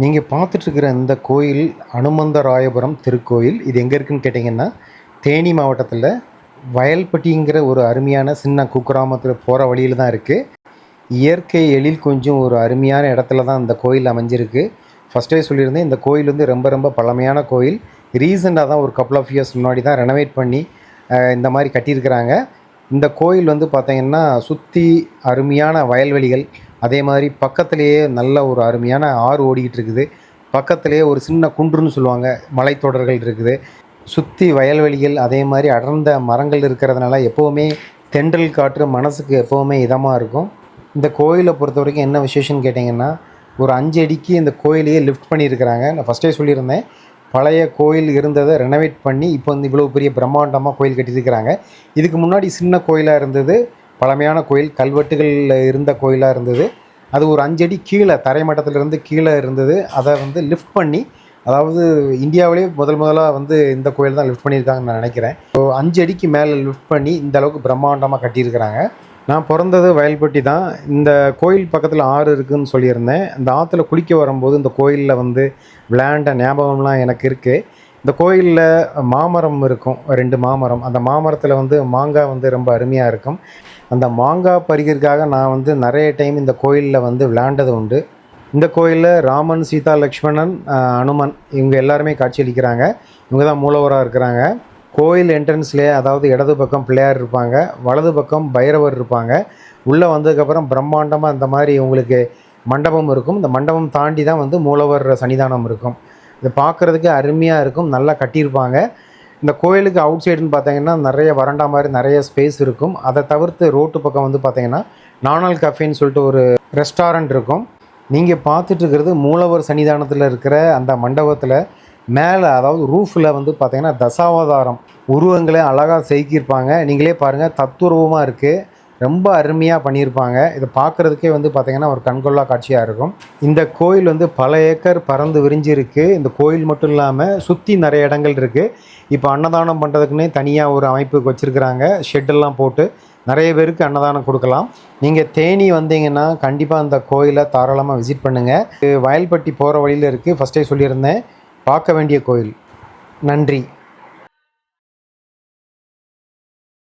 நீங்கள் பார்த்துட்ருக்கிற இந்த கோயில் அனுமந்தராயபுரம் திருக்கோயில். இது எங்கே இருக்குதுன்னு கேட்டிங்கன்னா, தேனி மாவட்டத்தில் வயல்பட்டிங்கிற ஒரு அருமையான சின்ன குக்கிராமத்தில் போகிற வழியில் தான் இருக்குது. இயற்கை எழில் கொஞ்சம் ஒரு அருமையான இடத்துல தான் இந்த கோயில் அமைஞ்சிருக்கு. ஃபஸ்ட்டே சொல்லியிருந்தேன், இந்த கோயில் வந்து ரொம்ப ரொம்ப பழமையான கோயில். ரீசெண்டாக தான் ஒரு கப்புள் ஆஃப் இயர்ஸ் முன்னாடி தான் ரெனோவேட் பண்ணி இந்த மாதிரி கட்டியிருக்கிறாங்க. இந்த கோயில் வந்து பார்த்திங்கன்னா சுற்றி அருமையான வயல்வெளிகள், அதே மாதிரி பக்கத்துலேயே நல்ல ஒரு அருமையான ஆறு ஓடிக்கிட்டு இருக்குது. பக்கத்துலேயே ஒரு சின்ன குன்றுன்னு சொல்லுவாங்க, மலைத்தொடர்கள் இருக்குது. சுற்றி வயல்வெளிகள், அதே மாதிரி அடர்ந்த மரங்கள் இருக்கிறதுனால எப்போவுமே தென்றல் காற்று மனசுக்கு எப்போவுமே இதமாக இருக்கும். இந்த கோயிலை பொறுத்த வரைக்கும் என்ன விசேஷம்னு கேட்டிங்கன்னா, ஒரு 5 அடிக்கு இந்த கோயிலையே லிஃப்ட் பண்ணியிருக்கிறாங்க. நான் ஃபஸ்ட்டே சொல்லியிருந்தேன், பழைய கோயில் இருந்ததை ரெனோவேட் பண்ணி இப்போ வந்து இவ்வளோ பெரிய பிரம்மாண்டமாக கோயில் கட்டியிருக்கிறாங்க. இதுக்கு முன்னாடி சின்ன கோயிலாக இருந்தது, பழமையான கோயில், கல்வெட்டுகளில் இருந்த கோயிலாக இருந்தது. அது ஒரு 5 அடி கீழே, தரைமட்டத்திலிருந்து கீழே இருந்தது. அதை வந்து லிஃப்ட் பண்ணி, அதாவது இந்தியாவிலே முதலாக வந்து இந்த கோயில் தான் லிஃப்ட் பண்ணியிருக்காங்கன்னு நான் நினைக்கிறேன். ஸோ 5 அடிக்கு மேலே லிஃப்ட் பண்ணி இந்த அளவுக்கு பிரம்மாண்டமாக கட்டியிருக்கிறாங்க. நான் பிறந்தது வயல்பட்டி தான். இந்த கோயில் பக்கத்தில் ஆறு இருக்குதுன்னு சொல்லியிருந்தேன். இந்த ஆற்றுல குளிக்க வரும்போது இந்த கோயிலில் வந்து விளையாண்ட ஞாபகம்லாம் எனக்கு இருக்குது. இந்த கோயிலில் மாமரம் இருக்கும், 2 மாமரம். அந்த மாமரத்தில் வந்து மாங்காய் வந்து ரொம்ப அருமையாக இருக்கும். அந்த மாங்காய் பறிக்கிறதுக்காக நான் வந்து நிறைய டைம் இந்த கோயிலில் வந்து விளையாண்டது உண்டு. இந்த கோயிலில் ராமன், சீதா, லக்ஷ்மணன், அனுமன் இவங்க எல்லாருமே காட்சியளிக்கிறாங்க. இவங்க தான் மூலவராக இருக்கிறாங்க. கோயில் என்ட்ரன்ஸ்லேயே, அதாவது இடது பக்கம் பிள்ளையார் இருப்பாங்க, வலது பக்கம் பைரவர் இருப்பாங்க. உள்ளே வந்ததுக்கப்புறம் பிரம்மாண்டமாக இந்த மாதிரி உங்களுக்கு மண்டபம் இருக்கும். இந்த மண்டபம் தாண்டி தான் வந்து மூலவர் சன்னிதானம் இருக்கும். இது பார்க்குறதுக்கு அருமையாக இருக்கும், நல்லா கட்டியிருப்பாங்க. இந்த கோயிலுக்கு அவுட் சைடுன்னு பார்த்தீங்கன்னா நிறைய வறண்டா மாதிரி நிறைய ஸ்பேஸ் இருக்கும். அதை தவிர்த்து ரோட்டு பக்கம் வந்து பார்த்திங்கன்னா நானல் கஃபேன்னு சொல்லிட்டு ஒரு ரெஸ்டாரண்ட் இருக்கும். நீங்கள் பார்த்துட்ருக்கிறது மூலவர் சன்னிதானத்தில் இருக்கிற அந்த மண்டபத்தில் மேலே, அதாவது ரூஃபில் வந்து பார்த்திங்கன்னா தசாவதாரம் உருவங்களே அழகாக செதுக்கியிருப்பாங்க. நீங்களே பாருங்கள், தத்துரூபமாக இருக்குது, ரொம்ப அருமையாக பண்ணியிருப்பாங்க. இதை பார்க்குறதுக்கே வந்து பார்த்திங்கன்னா ஒரு கண்கொள்ளா காட்சியாக இருக்கும். இந்த கோயில் வந்து பல ஏக்கர் பறந்து விரிஞ்சிருக்கு. இந்த கோயில் மட்டும் இல்லாமல் சுற்றி நிறைய இடங்கள் இருக்குது. இப்போ அன்னதானம் பண்ணுறதுக்குன்னே தனியாக ஒரு அமைப்பு வச்சுருக்கிறாங்க, ஷெட்டெல்லாம் போட்டு நிறைய பேருக்கு அன்னதானம் கொடுக்கலாம். நீங்கள் தேனி வந்தீங்கன்னா கண்டிப்பாக அந்த கோயிலை தாராளமாக விசிட் பண்ணுங்கள். வயல்பட்டி போகிற வழியில் இருக்குது, ஃபஸ்ட்டே சொல்லியிருந்தேன். பார்க்க வேண்டிய கோயில். நன்றி.